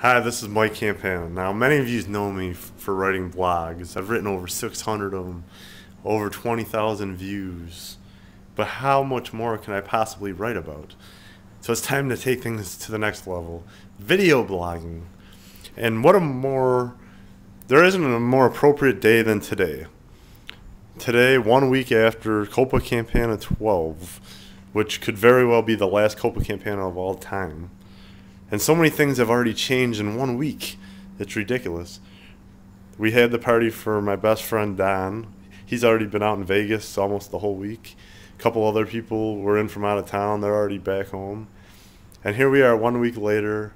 Hi, this is Mike Campana. Now, many of you know me for writing blogs. I've written over 600 of them, over 20,000 views. But how much more can I possibly write about? So it's time to take things to the next level. Video blogging. And there isn't a more appropriate day than today. Today, 1 week after CopaCampana 12, which could very well be the last CopaCampana of all time. And so many things have already changed in 1 week. It's ridiculous. We had the party for my best friend Don. He's already been out in Vegas almost the whole week. A couple other people were in from out of town. They're already back home. And here we are 1 week later,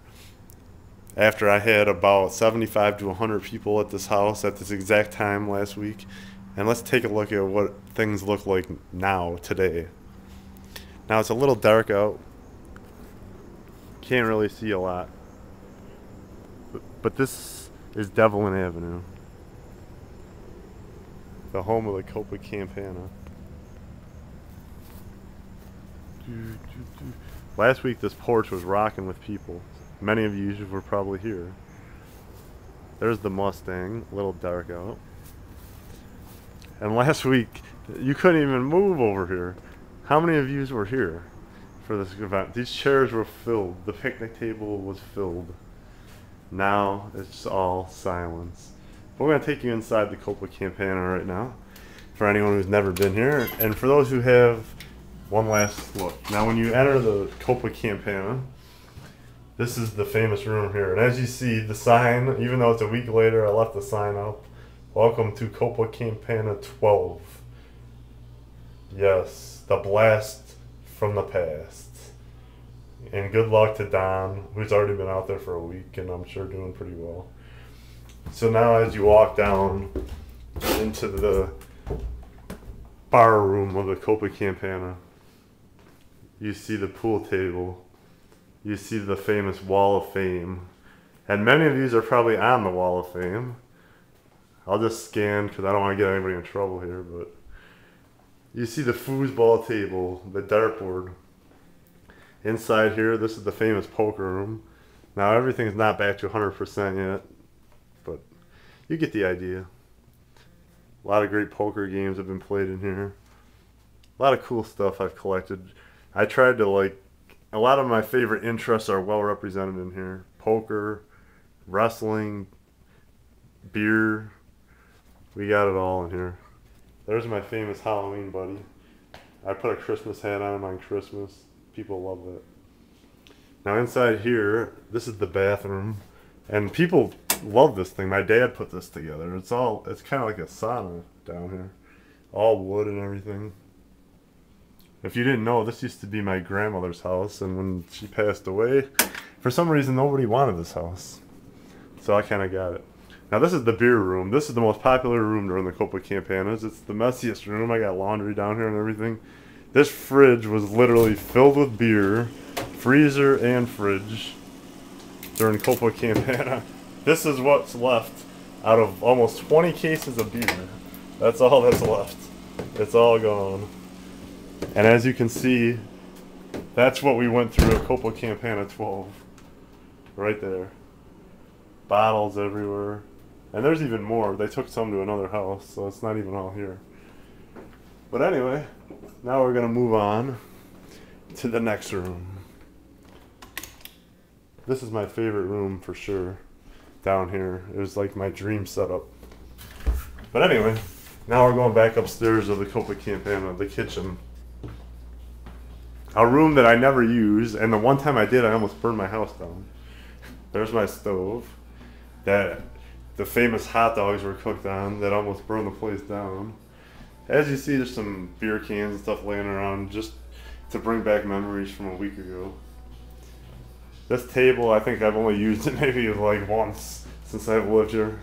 after I had about 75 to 100 people at this house at this exact time last week. And let's take a look at what things look like now, today. Now it's a little dark out. Can't really see a lot, but this is Devlin Avenue, the home of the CopaCampana. Last week this porch was rocking with people. Many of you were probably here. There's the Mustang, a little dark out. And last week you couldn't even move over here. How many of you were here for this event? These chairs were filled. The picnic table was filled. Now it's all silence. But we're going to take you inside the CopaCampana right now for anyone who's never been here. And for those who have, one last look. Now when you enter the CopaCampana, this is the famous room here. And as you see, the sign, even though it's a week later, I left the sign up. Welcome to CopaCampana 12. Yes, the blast from the past. And good luck to Don, who's already been out there for a week and I'm sure doing pretty well. So now as you walk down into the bar room of the CopaCampana, you see the pool table, you see the famous Wall of Fame, and many of these are probably on the Wall of Fame. I'll just scan because I don't want to get anybody in trouble here, but you see the foosball table, the dartboard. Inside here, this is the famous poker room. Now everything's not back to 100% yet, but you get the idea. A lot of great poker games have been played in here. A lot of cool stuff I've collected. I tried to a lot of my favorite interests are well represented in here. Poker, wrestling, beer. We got it all in here. There's my famous Halloween buddy. I put a Christmas hat on him on Christmas. People love that. Now inside here, this is the bathroom. And people love this thing. My dad put this together. It's kind of like a sauna down here. All wood and everything. If you didn't know, this used to be my grandmother's house. And when she passed away, for some reason nobody wanted this house. So I kind of got it. Now this is the beer room. This is the most popular room during the CopaCampanas. It's the messiest room. I got laundry down here and everything. This fridge was literally filled with beer, freezer and fridge, during CopaCampana. This is what's left out of almost 20 cases of beer. That's all that's left. It's all gone. And as you can see, that's what we went through at CopaCampana 12. Right there. Bottles everywhere. And there's even more. They took some to another house, so it's not even all here. But anyway, now we're going to move on to the next room. This is my favorite room for sure, down here. It was like my dream setup. But anyway, now we're going back upstairs to the CopaCampana, the kitchen. A room that I never use, and the one time I did, I almost burned my house down. There's my stove that the famous hot dogs were cooked on that almost burned the place down. As you see, there's some beer cans and stuff laying around just to bring back memories from a week ago. This table, I think I've only used it maybe like once since I've lived here.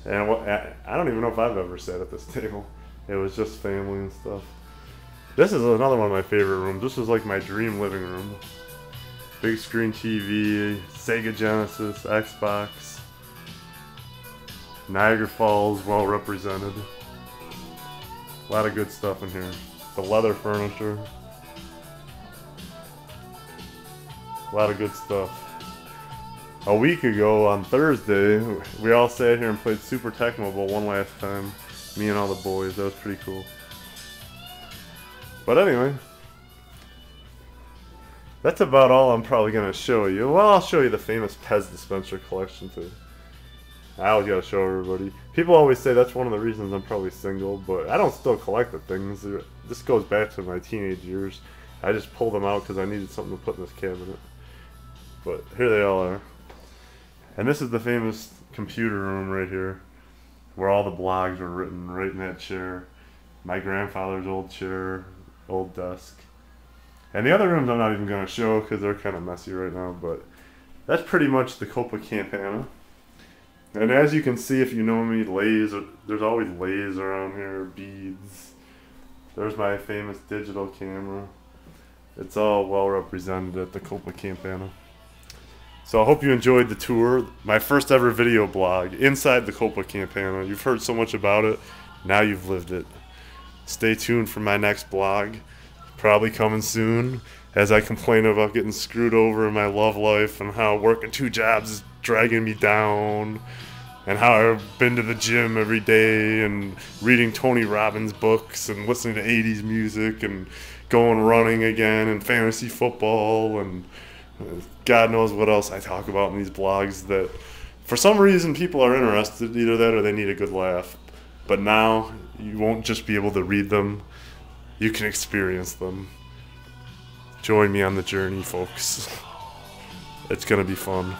And I don't even know if I've ever sat at this table. It was just family and stuff. This is another one of my favorite rooms. This is like my dream living room. Big screen TV, Sega Genesis, Xbox. Niagara Falls, well represented. A lot of good stuff in here. The leather furniture. A lot of good stuff. a week ago on Thursday, we all sat here and played Super Tecmo Bowl one last time. Me and all the boys. That was pretty cool. But anyway, that's about all I'm probably going to show you. Well, I'll show you the famous Pez dispenser collection too. I always got to show everybody. People always say that's one of the reasons I'm probably single, but I don't still collect the things. This goes back to my teenage years. I just pulled them out because I needed something to put in this cabinet. But here they all are. And this is the famous computer room right here, where all the blogs were written, right in that chair. My grandfather's old chair, old desk. And the other rooms I'm not even going to show because they're kind of messy right now, but that's pretty much the CopaCampana. And as you can see, if you know me, there's always lays around here, beads. There's my famous digital camera. It's all well represented at the CopaCampana. So I hope you enjoyed the tour, my first ever video blog inside the CopaCampana. You've heard so much about it, now you've lived it. Stay tuned for my next blog, probably coming soon, as I complain about getting screwed over in my love life and how working 2 jobs is dragging me down, and how I've been to the gym every day and reading Tony Robbins books and listening to 80s music and going running again and fantasy football and God knows what else I talk about in these blogs that for some reason people are interested, either that or they need a good laugh. But now you won't just be able to read them, you can experience them. Join me on the journey, folks. It's gonna be fun.